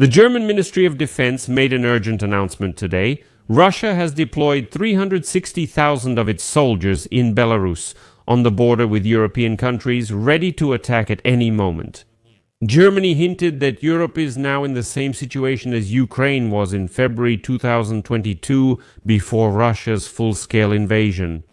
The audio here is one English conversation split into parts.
The German Ministry of Defense made an urgent announcement today. Russia has deployed 360,000 of its soldiers in Belarus, on the border with European countries, ready to attack at any moment. Germany hinted that Europe is now in the same situation as Ukraine was in February 2022, before Russia's full-scale invasion.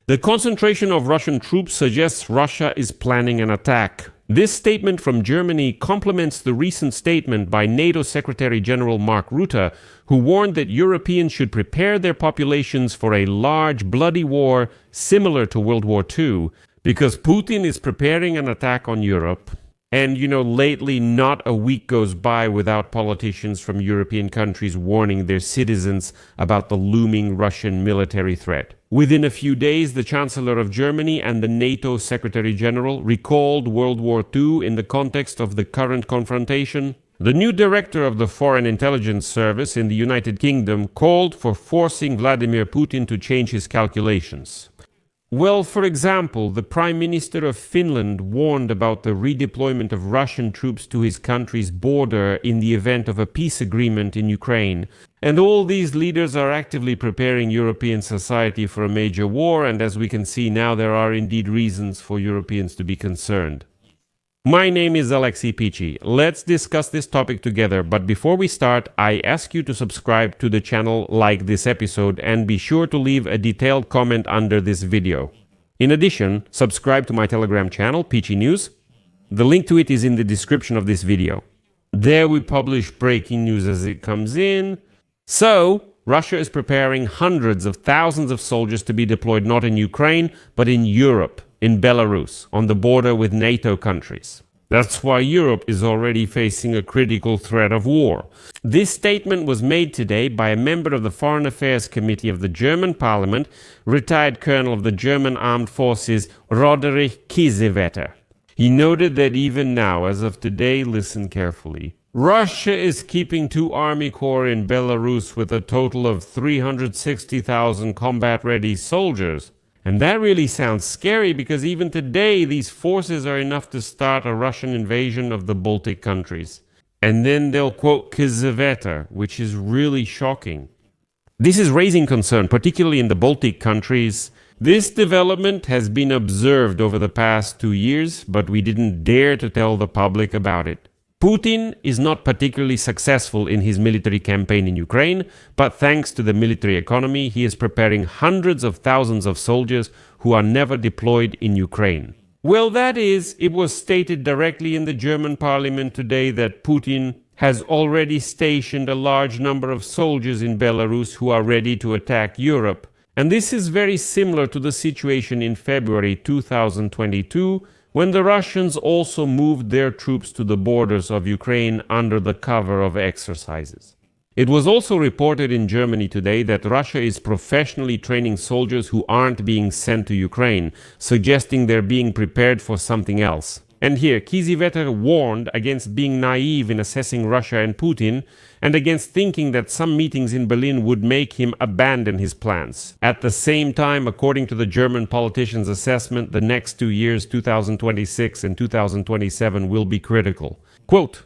The concentration of Russian troops suggests Russia is planning an attack. This statement from Germany complements the recent statement by NATO Secretary General Mark Rutte, who warned that Europeans should prepare their populations for a large, bloody war similar to World War II, because Putin is preparing an attack on Europe. And, lately not a week goes by without politicians from European countries warning their citizens about the looming Russian military threat. Within a few days, the Chancellor of Germany and the NATO Secretary General recalled World War II in the context of the current confrontation. The new director of the Foreign Intelligence Service in the United Kingdom called for forcing Vladimir Putin to change his calculations. Well, for example, the Prime Minister of Finland warned about the redeployment of Russian troops to his country's border in the event of a peace agreement in Ukraine. And all these leaders are actively preparing European society for a major war, and as we can see now, there are indeed reasons for Europeans to be concerned. My name is Alexei Pichi. Let's discuss this topic together, but before we start, I ask you to subscribe to the channel, like this episode, and be sure to leave a detailed comment under this video. In addition, subscribe to my Telegram channel, Pichi News. The link to it is in the description of this video. There we publish breaking news as it comes in. So, Russia is preparing hundreds of thousands of soldiers to be deployed not in Ukraine, but in Europe, in Belarus, on the border with NATO countries. That's why Europe is already facing a critical threat of war. This statement was made today by a member of the Foreign Affairs Committee of the German Parliament, retired colonel of the German Armed Forces, Roderich Kiesewetter. He noted that even now, as of today, listen carefully, Russia is keeping 2 army corps in Belarus with a total of 360,000 combat-ready soldiers. And that really sounds scary, because even today these forces are enough to start a Russian invasion of the Baltic countries. And then they'll quote Kiesewetter, which is really shocking. This is raising concern, particularly in the Baltic countries. This development has been observed over the past 2 years, but we didn't dare to tell the public about it. Putin is not particularly successful in his military campaign in Ukraine, but thanks to the military economy, he is preparing hundreds of thousands of soldiers who are never deployed in Ukraine. Well, that is, it was stated directly in the German parliament today that Putin has already stationed a large number of soldiers in Belarus who are ready to attack Europe. And this is very similar to the situation in February 2022, when the Russians also moved their troops to the borders of Ukraine under the cover of exercises. It was also reported in Germany today that Russia is professionally training soldiers who aren't being sent to Ukraine, suggesting they're being prepared for something else. And here, Kiesewetter warned against being naive in assessing Russia and Putin, and against thinking that some meetings in Berlin would make him abandon his plans. At the same time, according to the German politician's assessment, the next 2 years, 2026 and 2027, will be critical. Quote,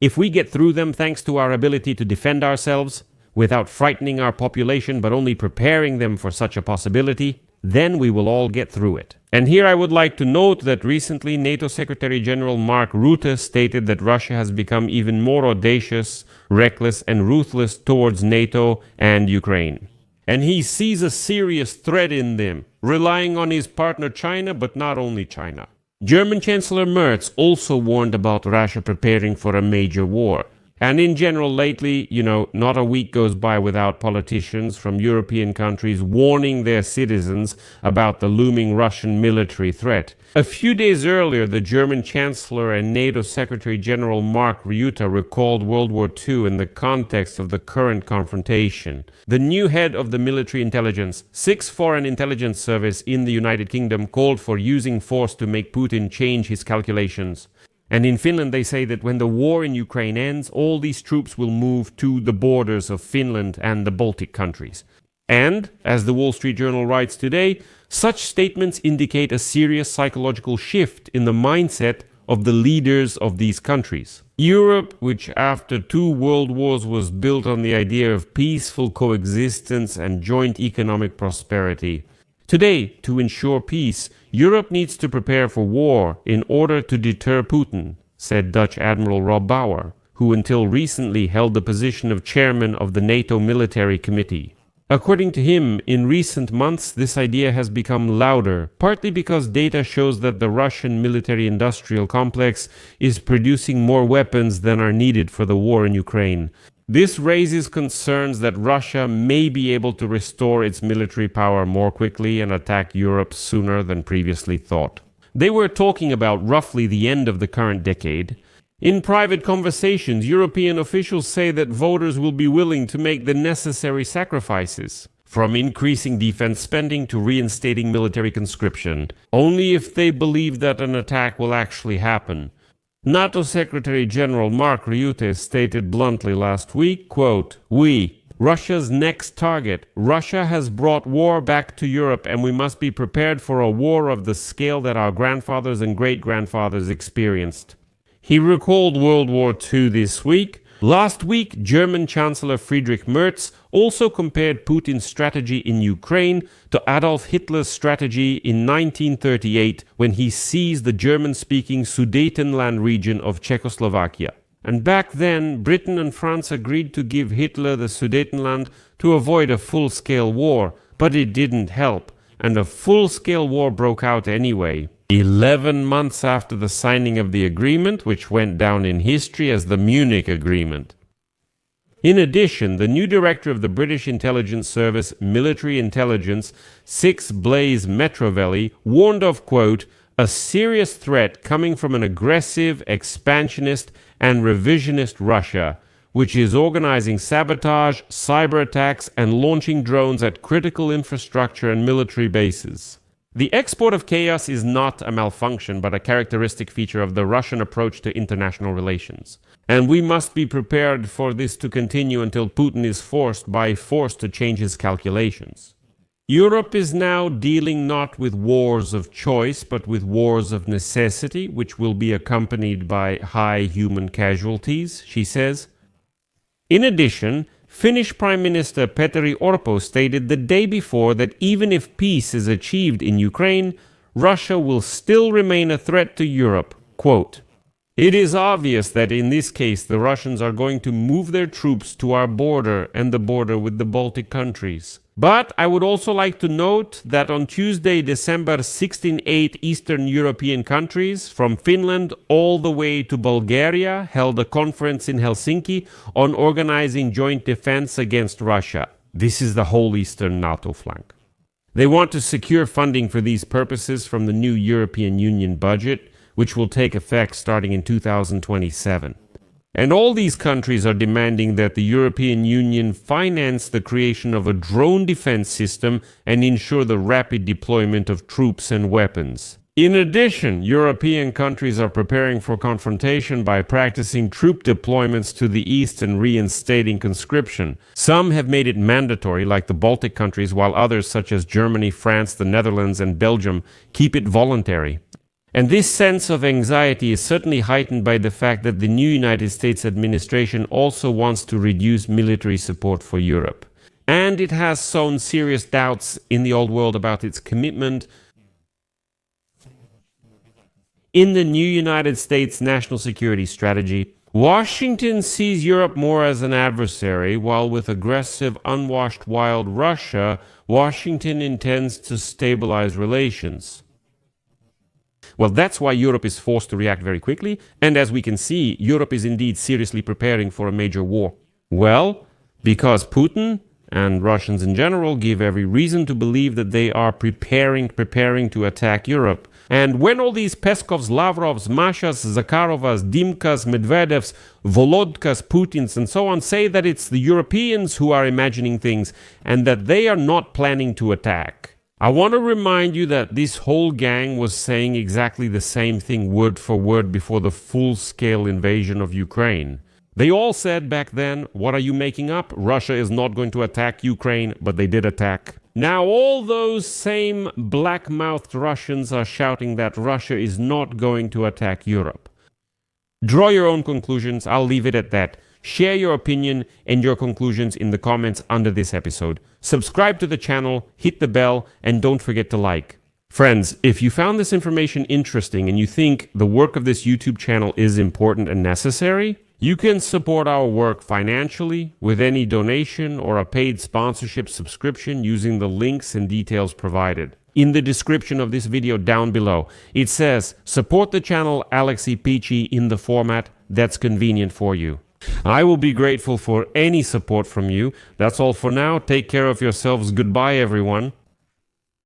"If we get through them thanks to our ability to defend ourselves, without frightening our population but only preparing them for such a possibility, then we will all get through it." And here I would like to note that recently NATO Secretary General Mark Rutte stated that Russia has become even more audacious, reckless and ruthless towards NATO and Ukraine. And he sees a serious threat in them, relying on his partner China, but not only China. German Chancellor Merz also warned about Russia preparing for a major war. And in general, lately, not a week goes by without politicians from European countries warning their citizens about the looming Russian military threat. A few days earlier, the German Chancellor and NATO Secretary General Mark Rutte recalled World War II in the context of the current confrontation. The new head of the military intelligence, 6th Foreign Intelligence Service in the United Kingdom, called for using force to make Putin change his calculations. And in Finland, they say that when the war in Ukraine ends, all these troops will move to the borders of Finland and the Baltic countries. And, as the Wall Street Journal writes today, such statements indicate a serious psychological shift in the mindset of the leaders of these countries. Europe, which after 2 world wars was built on the idea of peaceful coexistence and joint economic prosperity. Today, to ensure peace, Europe needs to prepare for war in order to deter Putin, said Dutch Admiral Rob Bauer, who until recently held the position of chairman of the NATO Military Committee. According to him, in recent months this idea has become louder, partly because data shows that the Russian military-industrial complex is producing more weapons than are needed for the war in Ukraine. This raises concerns that Russia may be able to restore its military power more quickly and attack Europe sooner than previously thought. They were talking about roughly the end of the current decade. In private conversations, European officials say that voters will be willing to make the necessary sacrifices, from increasing defense spending to reinstating military conscription, only if they believe that an attack will actually happen. NATO Secretary General Mark Rutte stated bluntly last week, quote, Russia's next target. Russia has brought war back to Europe, and we must be prepared for a war of the scale that our grandfathers and great-grandfathers experienced. He recalled World War II this week. Last week, German Chancellor Friedrich Merz also compared Putin's strategy in Ukraine to Adolf Hitler's strategy in 1938 when he seized the German-speaking Sudetenland region of Czechoslovakia. And back then, Britain and France agreed to give Hitler the Sudetenland to avoid a full-scale war, but it didn't help, and a full-scale war broke out anyway. 11 months after the signing of the agreement, which went down in history as the Munich Agreement. In addition, the new director of the British intelligence service, Military Intelligence, Six Blaise Metrovelli, warned of, quote, a serious threat coming from an aggressive, expansionist, and revisionist Russia, which is organizing sabotage, cyber attacks, and launching drones at critical infrastructure and military bases. The export of chaos is not a malfunction, but a characteristic feature of the Russian approach to international relations. And we must be prepared for this to continue until Putin is forced by force to change his calculations. Europe is now dealing not with wars of choice, but with wars of necessity, which will be accompanied by high human casualties, she says. In addition, Finnish Prime Minister Petteri Orpo stated the day before that even if peace is achieved in Ukraine, Russia will still remain a threat to Europe. Quote, it is obvious that in this case the Russians are going to move their troops to our border and the border with the Baltic countries. But I would also like to note that on Tuesday, December 16, 8 Eastern European countries, from Finland all the way to Bulgaria, held a conference in Helsinki on organizing joint defense against Russia. This is the whole Eastern NATO flank. They want to secure funding for these purposes from the new European Union budget, which will take effect starting in 2027. And all these countries are demanding that the European Union finance the creation of a drone defense system and ensure the rapid deployment of troops and weapons. In addition, European countries are preparing for confrontation by practicing troop deployments to the east and reinstating conscription. Some have made it mandatory, like the Baltic countries, while others, such as Germany, France, the Netherlands, and Belgium, keep it voluntary. And this sense of anxiety is certainly heightened by the fact that the new United States administration also wants to reduce military support for Europe. And it has sown serious doubts in the old world about its commitment in the new United States national security strategy. Washington sees Europe more as an adversary, while with aggressive, unwashed, wild Russia, Washington intends to stabilize relations. Well, that's why Europe is forced to react very quickly, and as we can see, Europe is indeed seriously preparing for a major war. Well, because Putin and Russians in general give every reason to believe that they are preparing to attack Europe. And when all these Peskovs, Lavrovs, Mashas, Zakharovas, Dimkas, Medvedevs, Volodkas, Putins, and so on say that it's the Europeans who are imagining things and that they are not planning to attack, I want to remind you that this whole gang was saying exactly the same thing word for word before the full-scale invasion of Ukraine. They all said back then, what are you making up? Russia is not going to attack Ukraine, but they did attack. Now all those same black-mouthed Russians are shouting that Russia is not going to attack Europe. Draw your own conclusions. I'll leave it at that. Share your opinion and your conclusions in the comments under this episode. Subscribe to the channel, hit the bell, and don't forget to like. Friends, if you found this information interesting and you think the work of this YouTube channel is important and necessary, you can support our work financially with any donation or a paid sponsorship subscription using the links and details provided in the description of this video down below. It says, support the channel Alexei Peachy in the format that's convenient for you. I will be grateful for any support from you. That's all for now. Take care of yourselves. Goodbye, everyone.